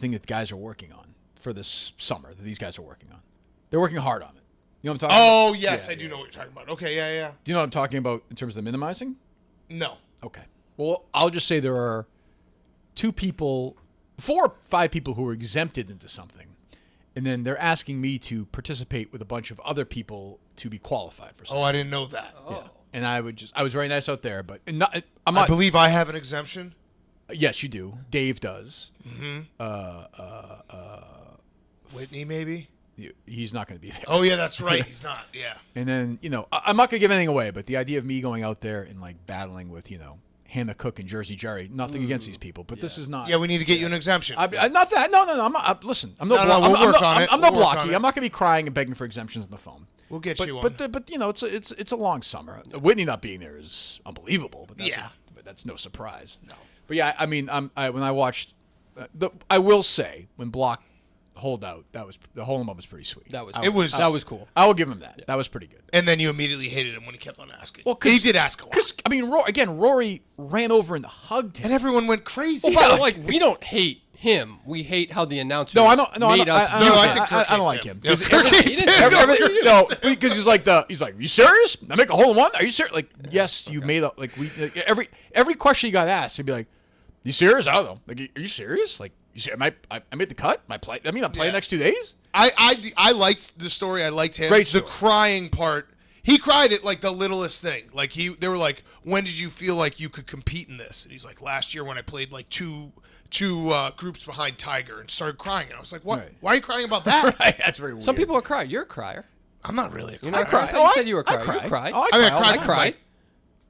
thing that guys are working on for this summer that these guys are working on. They're working hard on it. You know what I'm talking about? Oh, yes, I do know what you're talking about. Okay, yeah. Do you know what I'm talking about in terms of the minimizing? No. Okay. Well, I'll just say there are 4 or 5 people who are exempted into something. And then they're asking me to participate with a bunch of other people to be qualified for something. Oh, I didn't know that. Oh. Yeah. And I was very nice out there, but I'm I not. believe I have an exemption. Yes, you do. Dave does. Whitney, maybe? He's not going to be there. Oh, yeah, that's right. He's not. Yeah. And then, I'm not going to give anything away, but the idea of me going out there and, like, battling with, Hannah Cook and Jersey Jerry, nothing against these people, but this is not. Yeah, we need to get you an exemption. Not that. No. I'm not. Listen, I'm no. We'll work on it. I'm no We'll work on blocky. it. I'm not going to be crying and begging for exemptions on the phone. We'll get you But one. it's a long summer. Whitney not being there is unbelievable. But that's no surprise. No. But yeah, I mean, when I watched, I will say when Block holdout, the whole moment was pretty sweet. That was cool. I will give him that. Yeah. That was pretty good. And then you immediately hated him when he kept on asking. Well, he did ask a lot. I mean, Rory ran over and hugged him, And everyone went crazy. Well, but we don't hate him. We hate how the announcers No, I don't. No, made us. I think Kirk I don't hates like him. Yeah, Kirk hates him. No, because he's like, you serious? I make a hole in one? Are you serious? Like, yes, you made a every question you got asked, he'd be like, you serious? I don't know. Like, are you serious? Like, I made the cut? I'm playing next 2 days. I liked the story. I liked him. Great the story. crying part. He cried at like the littlest thing. Like they were like, when did you feel like you could compete in this? And he's like, last year when I played like two groups behind Tiger and started crying. And I was like, what? Right. Why are you crying about that? Right, that's very weird. Some people are crying. You're a crier. I'm not really a crier. You're not a crier. I thought you said you were a crier. You cry. Oh, I mean, I I cried.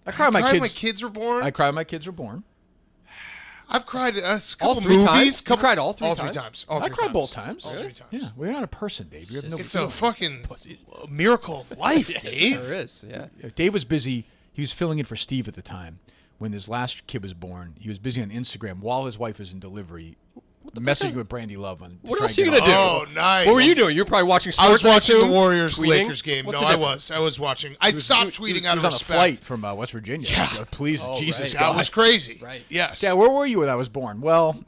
I cried when my kids were born. I cried when my kids were born. I've cried a couple All 3 movies. times? You cried all 3 all times? 3 times. I cried both times. All 3 times. Yeah, we're not a person, Dave. You have no. It's a fucking miracle of life, Dave. There is, yeah. Dave was busy. He was filling in for Steve at the time when his last kid was born. He was busy on Instagram while his wife was in delivery, messaging with Brandy Love on. What else are you gonna do? Oh, nice. What were you doing? You're probably watching sports. I was watching the tweeting? Warriors-Lakers game. What's No, the I difference? was watching. I stopped tweeting out of He was respect. on a flight from West Virginia. Yeah. So please, Jesus right. God. That was crazy. Right. Yes. Yeah, where were you when I was born? Well,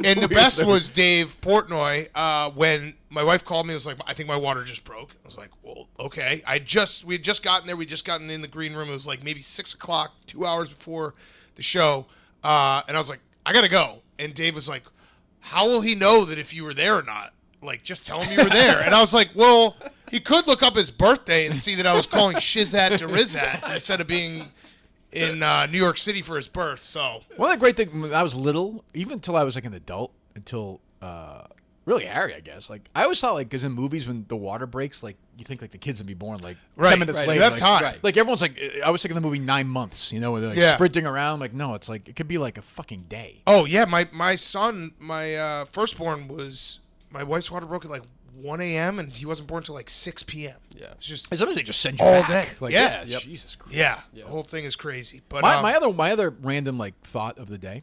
And the best was Dave Portnoy when my wife called me. It was like, I think my water just broke. I was like, well, okay. We had just gotten there. We'd just gotten in the green room. It was like maybe 6 o'clock, 2 hours before the show. And I was like, I got to go. And Dave was like, how will he know that if you were there or not? Like, just tell him you were there. And I was like, well, he could look up his birthday and see that I was calling Shizat to Rizat instead of being in New York City for his birth. So one of the great things when I was little, even until I was like an adult, until really Harry, I guess. Like I always thought, like, because in movies when the water breaks, like you think like the kids would be born like 10 minutes later. You have like, time. Right. Like everyone's like, I was thinking the movie 9 months. Where they're like sprinting around. Like no, it's like it could be like a fucking day. Oh yeah, my son, my firstborn was my wife's water broke at like 1 a.m. and he wasn't born until like 6 p.m. Yeah. It's just Sometimes they just send you all back. day. Like, Yeah. Jesus Christ. yeah, the whole thing is crazy. But My other random like thought of the day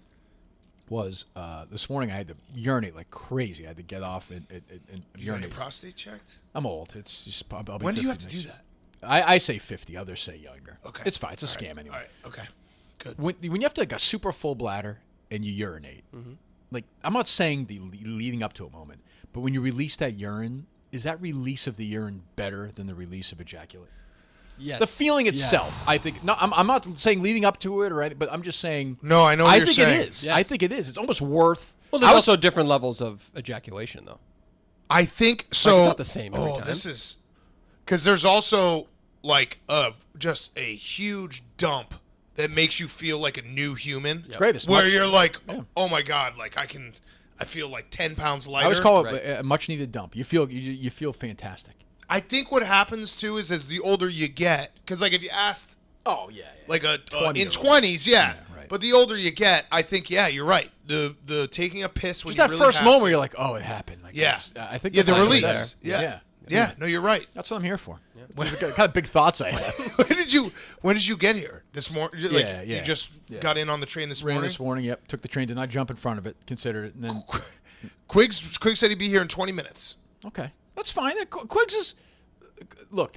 was this morning I had to urinate like crazy. I had to get off and you got your urinate. prostate checked? I'm old. It's just I'll be When do you 50 have to do next- that? I say 50. Others say younger. Okay. It's fine. It's a All scam right. anyway. All right. Okay. Good. When you have to like a super full bladder and you urinate, like I'm not saying the leading up to a moment, but when you release that urine, is that release of the urine better than the release of ejaculate? Yes. The feeling itself, I think. No, I'm not saying leading up to it or anything, but I'm just saying. No, I know what I you're think saying. it is. Yes. I think it is. It's almost worth. Well, there's also different levels of ejaculation, though. I think so. it's not the same every time. This is because there's also like just a huge dump that makes you feel like a new human. Yep. Greatest. Where Much- you're like, Yeah. oh my god, like I feel like 10 pounds lighter. I always call it Right. a much needed dump. You feel fantastic. I think what happens too is as the older you get, because like if you asked Oh yeah. like a 20 in or 20s, yeah. right. But the older you get, I think you're right. The taking a piss when Just you that really first have moment to. where you're like, oh, it happened. Like, Yeah. I think Yeah, that's the actually release. there. Yeah. No, you're right. That's what I'm here for. Those are the kind of big thoughts I have. when did you get here this morning? Like, Yeah. You just got in on the train this Ran morning. this morning. Yep. Took the train. Did not jump in front of it. Considered it. And then Quiggs said he'd be here in 20 minutes. okay, that's fine. Quiggs is look.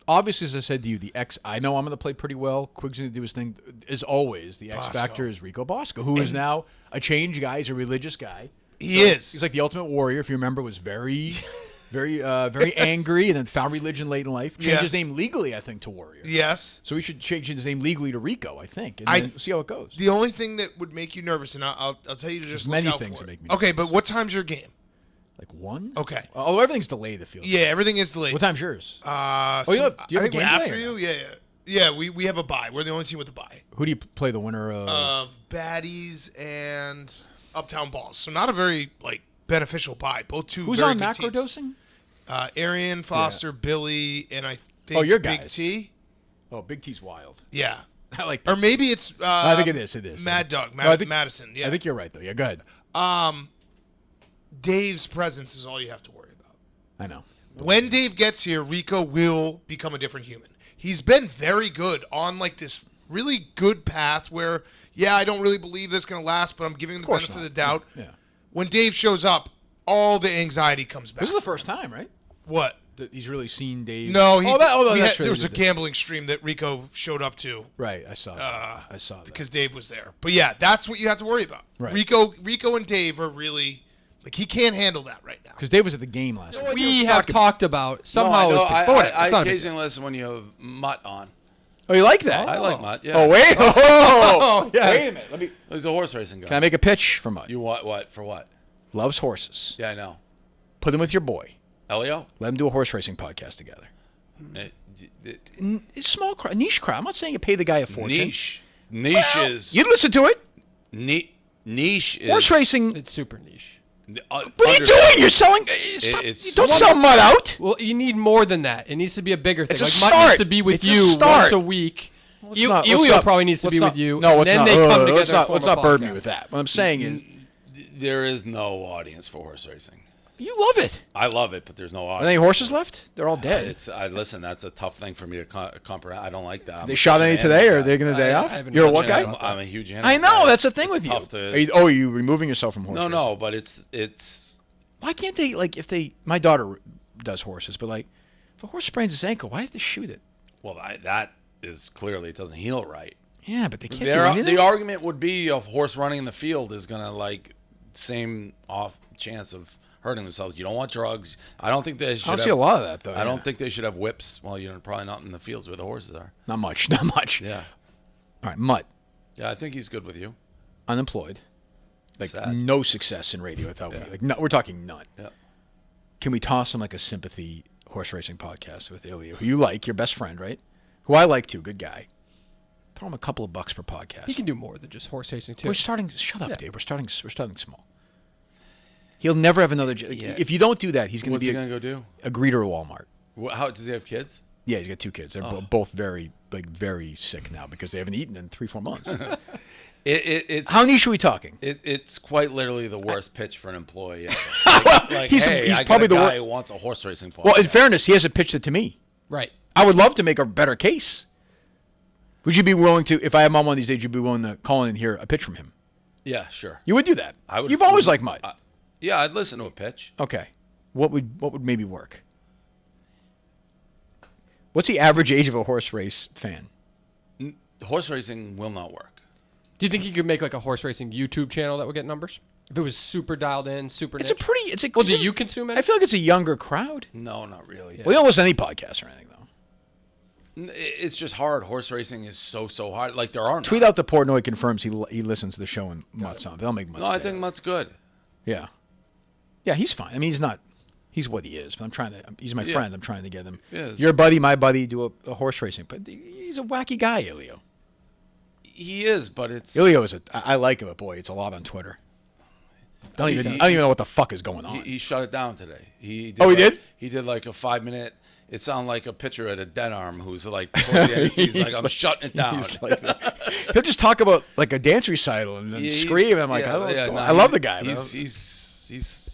Obviously, as I said to you, the X. I know I'm going to play pretty well. Quiggs going to do his thing. As always, the X Bosco. factor is Rico Bosco, who is now a change guy. He's a religious guy. He is. He's like the ultimate warrior. If you remember, was very, very angry, and then found religion late in life. Changed his name legally, I think, to Warrior. Yes. So we should change his name legally to Rico, I think, and then see how it goes. The only thing that would make you nervous, and I'll tell you to just There's look many out things for that it. make me Okay, but what time's your game? Like 1? Okay. Although everything's delayed, it feels. Yeah, everything is delayed. What time's yours? Do you have a game after today or you? Yeah. Yeah, we have a bye. We're the only team with a bye. Who do you play the winner of? Of Baddies and Uptown Balls. So not a very beneficial bye. Both two Who's very on good macrodosing? teams. Arian, Foster, Billy, and I think your Big guys. T. Oh, Big T's wild. Yeah. I like. Or maybe it's I think it is. It is. Mad Dog, No, I think- Madison. Yeah. I think you're right though. Yeah, go ahead. Dave's presence is all you have to worry about. I know. When Dave gets here, Rico will become a different human. He's been very good on this really good path where, I don't really believe this is going to last, but I'm giving him the benefit of the doubt. Yeah. When Dave shows up, all the anxiety comes back. This is the first time, right? What? That he's really seen Dave. No, that's true. there was a gambling stream that Rico showed up to Right, I saw that. I saw that. because Dave was there. But yeah, that's what you have to worry about. Right. Rico and Dave are really he can't handle that right now. Because Dave was at the game last week. We have talked about somehow. I it's been- but whatever, I it's not a big occasionally listen when you have Mutt on. Oh, you like that? I like Mutt. Yeah. Oh, wait. Oh, yeah. Wait a minute. Let me. He's a horse racing guy. Can I make a pitch for Mud? You what? For what? Loves horses. Yeah, I know. Put him with your boy. Elio? Let him do a horse racing podcast together. It's small crowd, niche crowd. I'm not saying you pay the guy a fortune. Niche. Niche is. You'd listen to it. Niche is. Horse racing. It's super niche. What are you doing? You're selling. Stop. it's- You don't sell Mud out. Well, you need more than that. It needs to be a bigger thing. It's a Mike start. needs to be with It's a you start. once a week. Let's not- let's Elio not- probably needs to let's be not- with you. No, and let's then not. they come together. Let's and form not a burden me podcast. with that. What I'm saying is, There is no audience for horse racing. you love it. I love it, but there's no Are audience. there any horses left? They're all dead. Listen, that's a tough thing for me to comprehend. I don't like that. They shot any today, or are they going to day I off? haven't You're a touched what any guy? of I'm a huge animal I know. guy. That's the thing It's with you. tough to- Are you removing yourself from horse racing? No, but it's. Why can't they, if they, my daughter does horses, but if a horse sprains his ankle, why have to shoot it? Well, that is clearly it doesn't heal right. Yeah, but they can't do anything. The argument would be a horse running in the field is going to same off chance of hurting themselves. You don't want drugs. I don't think they should. I don't see a lot of that, though. I yeah. don't think they should have whips. Well, probably not in the fields where the horses are. Not much. Not much. Yeah. All right, Mutt. Yeah, I think he's good with you. Unemployed. Sad. No success in radio without me. We're talking none. Yeah. Can we toss him a sympathy horse racing podcast with Ilya, who you like, your best friend, right? Who I like too, good guy. Throw him a couple of bucks per podcast. He can do more than just horse racing too. We're starting. Shut up, Yeah. Dave. We're starting small. He'll never have another. If you don't do that, he's going to What's be he going to go do? a greeter at Walmart. How does he have kids? Yeah, he's got 2 kids. They're both very sick now because they haven't eaten in 3-4 months. It's How niche are we talking? it's quite literally the worst pitch for an employee ever. He's I probably got the a guy worst. who wants a horse racing podcast. Well, in fairness, he hasn't pitched it to me. Right. I would love to make a better case. Would you be willing to, if I have mom one of these days, you'd be willing to call in and hear a pitch from him? Yeah, sure. You would do that. I would. You've always liked Mud. Yeah, I'd listen to a pitch. Okay. What would maybe work? What's the average age of a horse race fan? Horse racing will not work. Do you think you could make a horse racing YouTube channel that would get numbers? If it was super dialed in, super It's niche? Well, do you consume it? I feel like it's a younger crowd. No, not really. Well, you don't listen to any podcasts or anything, though. It's just hard. Horse racing is so hard. There are Tweet out the Portnoy confirms he listens to the show and Mutt's on. They'll make Mutt's No, I day. think Mutt's good. Yeah. Yeah, he's fine. I mean, he's what he is, but he's my friend. I'm trying to get him. Yes. Your buddy, my buddy, do a horse racing, but he's a wacky guy, Ilio. He is, but it's Ilio is I like him, but boy, it's a lot on Twitter. I don't even know what the fuck is going on. he shut it down today. He did? He did a 5-minute. It sounded like a pitcher at a dead arm who's towards the end, he's like, I'm shutting it down. He'll just talk about a dance recital and then scream. I'm like, I love the guy.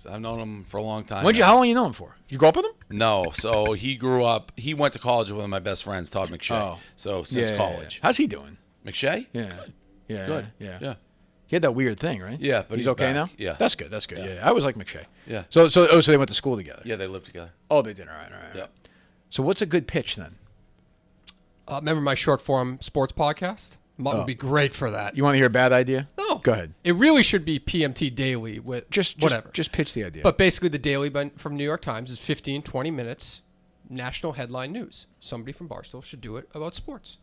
I've known him for a long time. How long you know him for? You grew up with him? No, so he grew up. He went to college with one of my best friends, Todd McShay. Oh. So since college, How's he doing? McShay? Yeah. Good. Yeah. He had that weird thing, right? Yeah, but he's back. okay now. Yeah, that's good. Yeah, I always like McShay. Yeah. So they went to school together. Yeah, they live together. Oh, they did. All right. Yeah. So what's a good pitch then? Remember my short form sports podcast? Mutt would be great for that. You want to hear a bad idea? No. Go ahead. It really should be PMT Daily with whatever. Just pitch the idea. But basically, the Daily from New York Times is 15, 20 minutes, national headline news. Somebody from Barstool should do it about sports.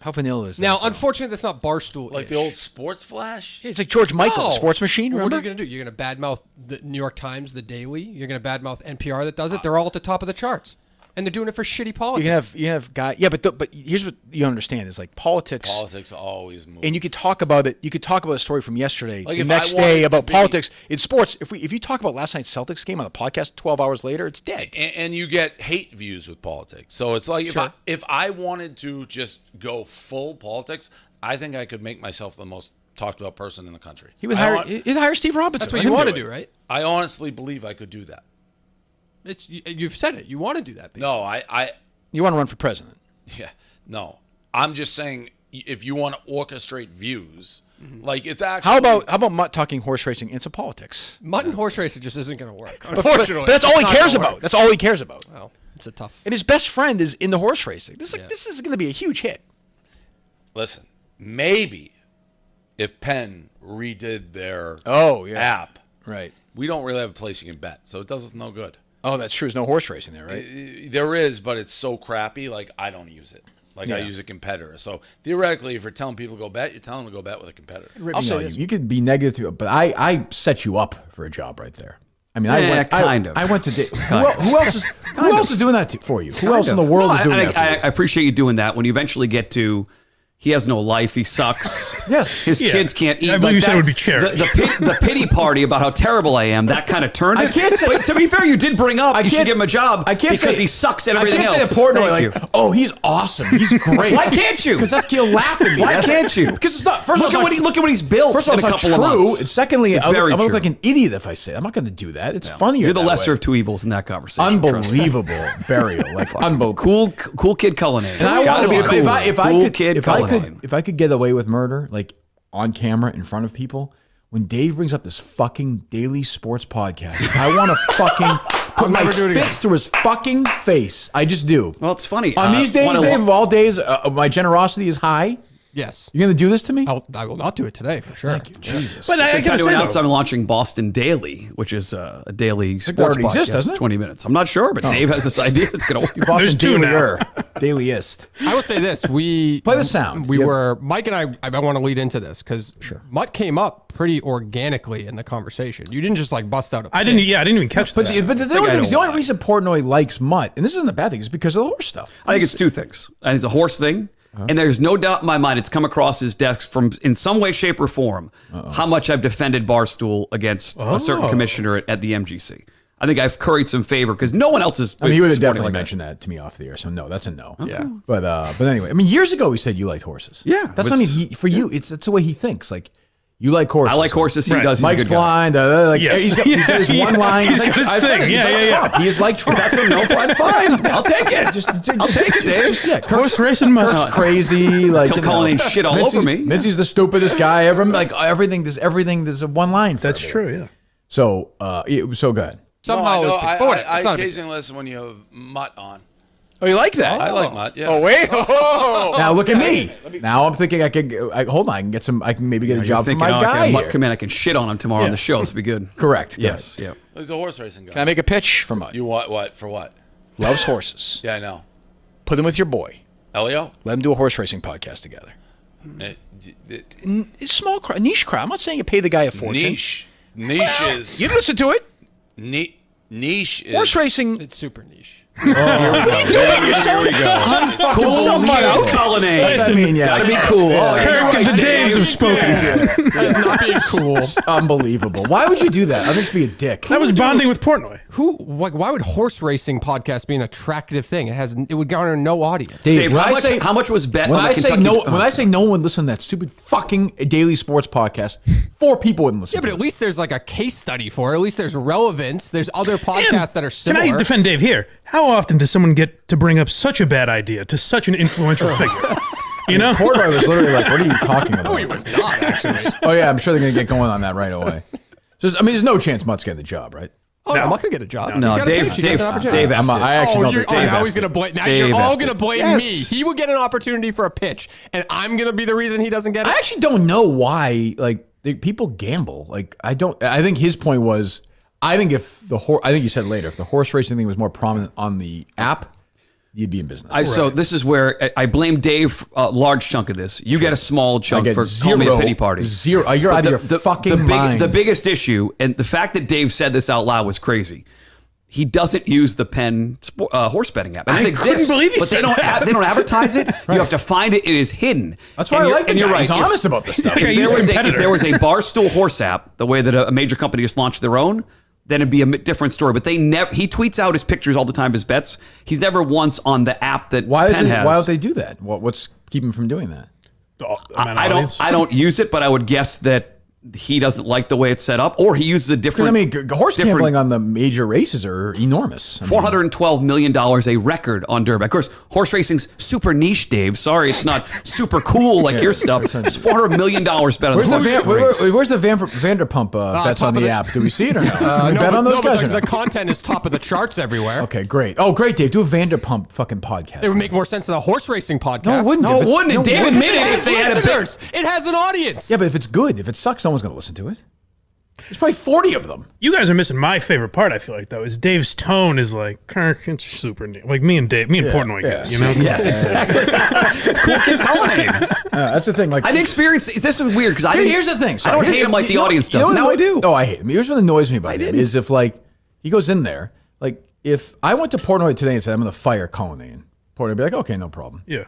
How vanilla is that? Now, unfortunately, that's not Barstool. Like the old Sports Flash? It's like George Michael, No. Sports Machine, Well, remember? what are you going to do? You're going to badmouth the New York Times, the Daily? You're going to badmouth NPR that does it? They're all at the top of the charts. And they're doing it for shitty politics. You have guys. Yeah, but here's what you understand is like politics. Politics always move. And you could talk about it. You could talk about a story from yesterday, Like the if I next wanted day to about be- politics in sports. If you talk about last night's Celtics game on the podcast 12 hours later, it's dead. And you get hate views with politics. So it's like if I wanted to just go full politics, I think I could make myself the most talked about person in the country. He'd hire Steve Robinson. That's what Let you him want to it. do, right? I honestly believe I could do that. You've said it. You want to do that. Basically. No, You want to run for president? yeah, no. I'm just saying if you want to orchestrate views, like it's actually How about Mutt talking horse racing into politics? Mutt and horse racing just isn't going to work. But Unfortunately, that's all he It's not cares gonna about. work. That's all he cares about. Well, it's a tough. And his best friend is in the horse racing. This is going to be a huge hit. Listen, maybe if Penn redid their Oh yeah, app, right. we don't really have a place you can bet, so it does us no good. Oh, that's true. There's no horse racing there, right? There is, but it's so crappy. Like I don't use it. Like I Yeah. use a competitor. So theoretically, if you're telling people to go bet, you're telling them to go bet with a competitor. I'll say You, this. you could be negative to it, but I set you up for a job right there. I mean, I went kind of. I went to who else is doing that for you? Who else in the world is doing that for you? I appreciate you doing that. When you eventually get to, he has no life, he sucks. Yes. His kids can't eat. I believe you said it would be charity. The pity party about how terrible I am, that kind of turned it. I can't say- But to be fair, you did bring up you should can't- give him a job I can't because say- he sucks at everything else. I can't say to Portnoy Thank like, you. oh, he's awesome, he's great. Why can't you? Because that's he'll laugh at me. Why That's can't you? Because it's not. First Look of all, at what he's built First of all, in a it's couple not of true. months. And secondly, It's I'm very gonna look true. like an idiot if I say it. I'm not going to do that. It's funnier. You're the that lesser way. of two evils in that conversation. trust me. Unbelievable burial, like unbelievable. Cool kid Cullinane. And I Gotta want to be be cool. if I Cool could kid Cullinane. if I could get away with murder like on camera in front of people. When Dave brings up this fucking daily sports podcast, I want to fucking put my fist through his fucking face. I just do. Well, it's funny. On these days, Dave, of all days, my generosity is high. Yes. You're going to do this to me? I will not do it today for sure. Thank you, Jesus. But I I gotta to say, announce though, I'm launching Boston Daily, which is a daily that sports already podcast. exists, doesn't it? 20 minutes. I'm not sure, but Dave has this idea that's going to work. Boston There's two now. Dailyer, Dailyist. I will say this: we Play the sound. We Yep. were Mike and I want to lead into this because Mutt came up pretty organically in the conversation. You didn't just like bust out a. I didn't even catch But, that. but the only reason Portnoy likes Mutt, and this isn't a bad thing, is because of the horse stuff. I think it's two things. I think it's a horse thing, and there's no doubt in my mind it's come across his desk from in some way, shape, or form how much I've defended Barstool against a certain commissioner at the MGC. I think I've curried some favor because no one else is. I mean, you would have supporting definitely like mentioned that to me off the air, so no, that's a no. Yeah. But anyway, I mean, years ago he said you liked horses. Yeah, that's what I mean. For you, that's the way he thinks. Like you like horses. I like horses. He Right. does. He's a Mike's good guy. blind. Like, Yes. he's got his one line. He's got his I said thing. this, he's Yeah, like yeah, yeah. Trump. He is like Trump. That's no, fine, fine. I'll take it. I'll take it, Dave. Yeah, Horse racing much. Kirk's crazy. Like Till Cullinane shit all over me. Mitzi's the stupidest guy ever. Like everything. There's a one line. For That's everything. true. Yeah. So it was so good. Somehow no, it was I, but whatever, I it's not a big occasionally listen when you have Mutt on. Oh, you like that? I like Mutt. Yeah. Oh wait. Oh. Now look at me. Now I'm thinking I could. Hold on. I can get some. I can maybe get a job for Thinking, my oh, guy Mutt here. come in, I can shit on him tomorrow on the show. This will be good. Correct. Yes. Yeah. He's a horse racing Can I guy. make a pitch for Mutt? You want what for what? Loves horses. Yeah, I know. Put him with your boy. Elio. Let him do a horse racing podcast together. It's small crowd, niche crowd. I'm not saying you pay the guy a fortune. Niche. Niche is You listen to it. niche is Horse racing. It's super niche. Cool Cullinane. I mean, yeah. Gotta be cool. Kirk and the Daves have spoken. Not being cool. Unbelievable. Why would you do that? I think just be a dick. That was bonding with Portnoy. Why would horse racing podcast be an attractive thing? It would garner no audience. Dave, when how much was bet when on I the say Kentucky- no, when I say no one listen to that stupid fucking daily sports podcast, 4 people wouldn't listen. Yeah, but to at least there's like a case study for it. At least there's relevance. There's other podcasts that are Can similar. I defend Dave here? How often does someone get to bring up such a bad idea to such an influential figure? You know? Portnoy was literally like, "What are you talking about?" No, he was not actually. Oh yeah, I'm sure they're gonna get going on that right away. So, I mean, there's no chance Mutt's getting the job, right? Oh, no, Mutt could get a job. No, She's got a Dave. pitch. She gets an opportunity. Dave. I actually don't think you're Dave always has going to blame. Now Dave you're all has going to blame Yes. me. He would get an opportunity for a pitch, and I'm going to be the reason he doesn't get it. I actually don't know why. Like, people gamble. Like I think his point was, I think if I think you said later, if the horse racing thing was more prominent on the app, you'd be in business. So this is where I blame Dave a large chunk of this. You get a small chunk for calling me a pity party. Zero. You're out of your fucking mind. The biggest issue, and the fact that Dave said this out loud was crazy. He doesn't use the Penn horse betting app. I couldn't believe he said that. They don't advertise it. You have to find it. It is hidden. That's why I like the guy. He's honest about this stuff. If there was a Barstool horse app, the way that a major company just launched their own, then it'd be a different story. But they never. He tweets out his pictures all the time, his bets. He's never once on the app that Penn has. Why don't they do that? What's keeping him from doing that? I don't use it, but I would guess that he doesn't like the way it's set up, or he uses a different. I mean, horse gambling on the major races are enormous. $412 million, a record on Derby. Of course, horse racing's super niche, Dave. Sorry, it's not super cool like your stuff. It's $400 million bet on the horse race. Where's the Vanderpump bets on the app? Do we see it or no? We bet on those guys. The content is top of the charts everywhere. Okay, great. Oh, great, Dave. Do a Vanderpump fucking podcast. It would make more sense than a horse racing podcast. No, it wouldn't. No, it wouldn't. And Dave admitted if they had a listeners. It has an audience. Yeah, but if it's good, if it sucks, no one's going to listen to it. There's probably 40 of them. You guys are missing my favorite part, I feel like, though, is Dave's tone is like, Kirk, it's super neat. Like me and Portnoy get it, you know? Yes, exactly. It's cool kid calling. That's the thing. Like, I didn't experience this is weird because here's the thing. I don't hate him like the audience does. Now I do. Oh, I hate him. Here's what annoys me about him is if like he goes in there, like if I went to Portnoy today and said I'm going to fire Cullinane, Portnoy would be like, okay, no problem. Yeah.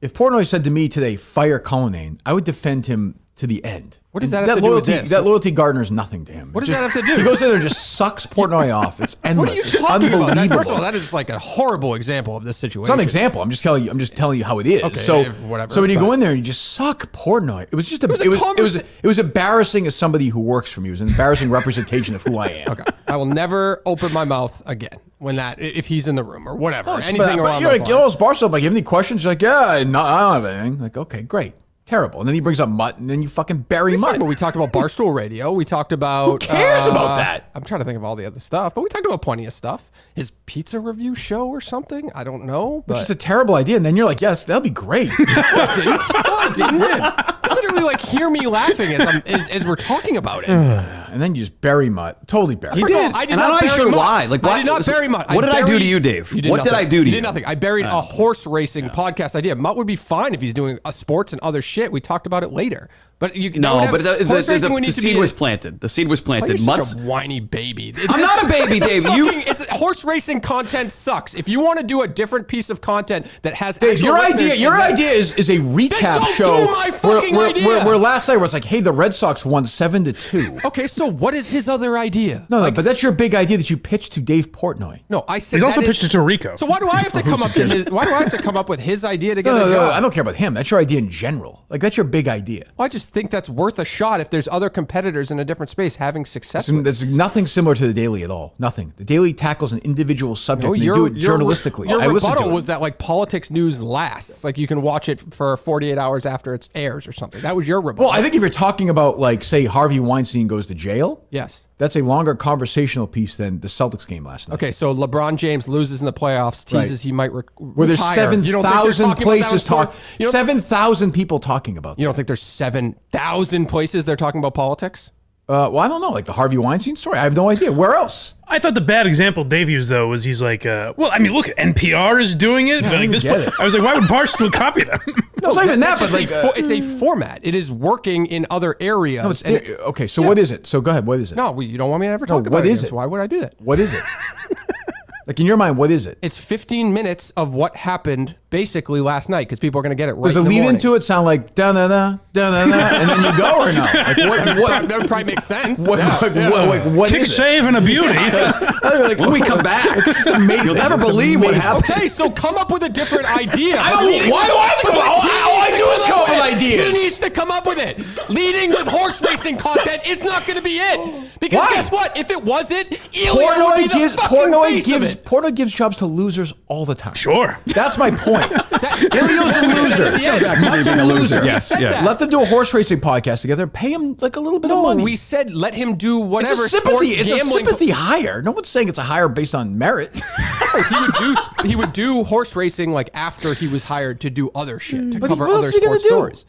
If Portnoy said to me today, fire Cullinane, I would defend him to the end. What does that have to do with this? That loyalty garners nothing to him. What does that have to do? He goes in there and just sucks Portnoy off. It's endless. What are you talking about? Unbelievable. First of all, that is like a horrible example of this situation. It's not an example. I'm just telling you how it is. Okay, so whatever. So when you go in there and you just suck Portnoy, it was just it was embarrassing as somebody who works for me. It was an embarrassing representation of who I am. Okay, I will never open my mouth again if he's in the room or whatever. Anything but around you're those like, lines. Barstool, like, you have any questions? You're like, yeah, I don't have anything. Like, okay, great. Terrible. And then he brings up Mutt, and then you fucking bury Mutt. We talked about Barstool Radio. We talked about... Who cares about that? I'm trying to think of all the other stuff, but we talked about plenty of stuff. His pizza review show or something? I don't know. Which is a terrible idea. And then you're like, yes, that'll be great. I didn't. Literally, like, hear me laughing as we're talking about it. And then you just bury Mutt. Totally bury He Mutt. did. I did and not I'm not bury sure Mutt. why. Like, I did not bury Mutt. What did I do to you, Dave? What did I do to you? You did nothing. I buried a horse racing podcast idea. Mutt would be fine if he's doing sports and other shit. We talked about it later. But the seed was planted. The seed was planted. You're such a whiny baby. I'm not a baby, Dave. Horse racing content sucks. If you want to do a different piece of content that has Dave, your idea is a recap show where last night where it's like, hey, the Red Sox won 7-2. Okay, so what is his other idea? No, but that's your big idea that you pitched to Dave Portnoy. No, I said he's also pitched it to Rico. So why do I have to come up to his? Why do I have to come up with his idea to get a job? No, I don't care about him. That's your idea in general. Like that's your big idea. Well, I just think that's worth a shot if there's other competitors in a different space having success. There's nothing similar to the Daily at all. Nothing. The Daily tackles an individual subject. And they do it journalistically. Your rebuttal was that like politics news lasts. Like you can watch it for 48 hours after it airs or something. That was your rebuttal. Well, I think if you're talking about like say Harvey Weinstein goes to jail. Yes. That's a longer conversational piece than the Celtics game last night. Okay, so LeBron James loses in the playoffs, teases he might retire. Where there's 7,000 places talking, 7,000 people talking about that. You don't think there's 7,000 places they're talking about politics? Well, I don't know. Like the Harvey Weinstein story? I have no idea. Where else? I thought the bad example Dave used, though, was he's like, well, I mean, look, NPR is doing it. Yeah, but like this, I was like, why would Barstool copy them? No, it's not even that, but like... it's a format. It is working in other areas. No, okay, so what is it? So go ahead, what is it? No, you don't want me to ever talk about it. What is it? Why would I do that? What is it? Like in your mind, what is it? It's 15 minutes of what happened basically last night because people are going to get it right. Does a lead into it sound like da da da da da da, and then you go or no? Like that would probably make sense. What Kick is save and a beauty. Like, when we come back, it's amazing. You'll never believe what happened. Okay, so come up with a different idea. Why do I have to come up? All I do is come up with ideas. He needs to come up with it. Leading with horse racing content is not going to be it. Because guess what? If it was it, Ilya would be the fucking face of it. Portnoy gives jobs to losers all the time. Sure. That's my point. Ilya's a loser. Mutt's a loser. Yes. Let them do a horse racing podcast together. Pay him like a little bit of money. We said let him do whatever. It's a sympathy. It's a sympathy hire. No one's saying it's a hire based on merit. He would do horse racing like after he was hired to do other shit to cover what other else is he gonna sports stories.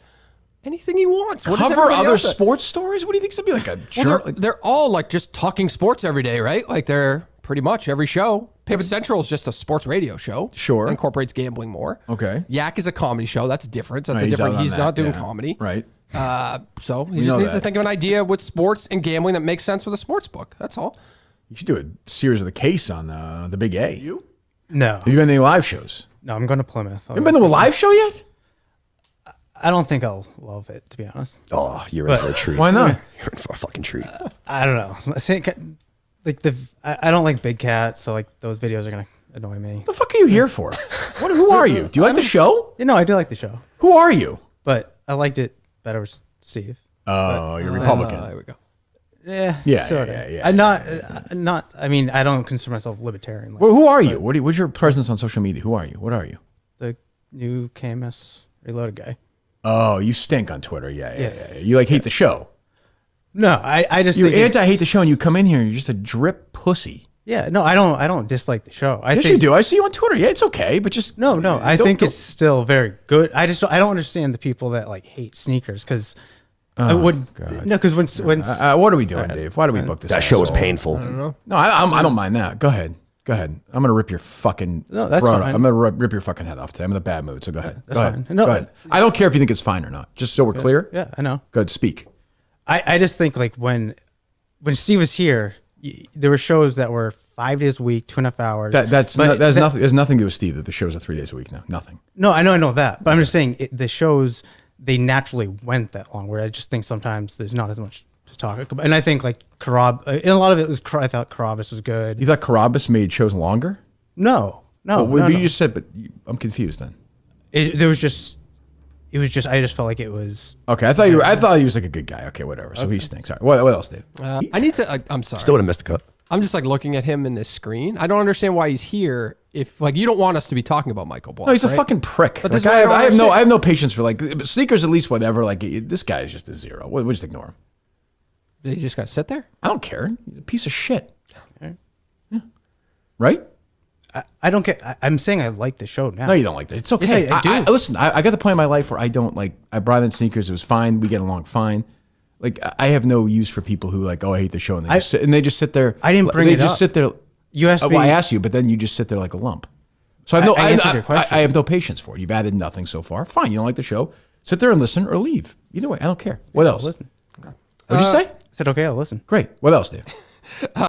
Anything he wants. What does Cover everybody other else do? sports stories? What do you think it's gonna be like a Well, jerk? they're all like just talking sports every day, right? Like they're pretty much every show. Pick Central is just a sports radio show. Sure. Incorporates gambling more. Okay. Yak is a comedy show. That's different. That's Right, a he's different. out on He's that, not doing yeah. comedy. Right. So he know just needs to that. think of an idea with sports and gambling that makes sense for the sports book. That's all. You should do a series of the case on the Big A. You? No, Have you been to any live shows? no, I'm going to Plymouth. You been to a live show yet? I don't think I'll love it, to be honest. Oh, you're in But- for a treat. Why not? You're in for a fucking treat. I don't know. I don't like Big Cat, so like those videos are gonna annoy me. What the fuck are you here for? Who are you? Do you like the show? You know, I do like the show, Who are you? but I liked it better with Steve. Oh, you're Republican. There we go. Yeah, Yeah, sorta. yeah. I'm not. I mean, I don't consider myself libertarian. Like Well, who are you? What's your presence on social media? Who are you? What are you? the new KMS Reloaded guy. Oh, you stink on Twitter. Yeah. You like hate the show. No, I just You're think it's- anti-hate the show, and you come in here and you're just a drip pussy. Yeah, no, I don't dislike the show. I Yes, think you do. I see you on Twitter. Yeah, it's okay, but just No, I don't- think don't- it's still very good. I don't understand the people that like hate sneakers because I would no because when What are we doing, Dave? Why do we book this? That show was asshole? painful. No, I don't mind that. Go ahead. I'm gonna rip your fucking. No, that's throat. fine. I'm gonna rip your fucking head off today. I'm in a bad mood, so go ahead. That's go fine. ahead. No, go ahead. I don't care if you think it's fine or not. Just so we're clear. yeah, I know. Go ahead, speak. I just think like when Steve was here, there were shows that were 5 days a week, 2.5 hours. That's But nothing. There's nothing to do with Steve that the shows are 3 days a week now. Nothing. No, I know that, but I'm just saying the shows they naturally went that long. Where I just think sometimes there's not as much to talk about, and I think like and a lot of it was I thought Carabas was good. You thought Carabas made shows longer? No. Well, no. you just said, but I'm confused then. It was just I just felt like it was. Okay, I thought he was like a good guy. Okay, whatever. So he stinks. All right. What else, Dave? I need to. I'm sorry. Still would have missed the cut. I'm just like looking at him in this screen. I don't understand why he's here. If like you don't want us to be talking about Michael Block. No, he's a right? fucking prick. But Like, this is what I don't I have no patience for like sneakers. At least whatever. Like this guy is just a zero. We'll just ignore him. He's just gonna sit there. I don't care. He's a piece of shit. Yeah. Right? I don't get. I'm saying I like the show now. No, you don't like that. It's okay. Yes, I do. Listen, I got the point in my life where I don't like. I brought in sneakers. It was fine. We get along fine. Like I have no use for people who like, oh, I hate the show, and they just sit there. I didn't bring They it just up. sit there. You asked me. Well, I asked you, but then you just sit there like a lump. So I have no. I answered your question. I have no patience for it. You've added nothing so far. Fine. You don't like the show. Sit there and listen or leave. Either way, I don't care. What else? Listen. What'd you say? I said okay. I'll listen. Great. What else, Dave?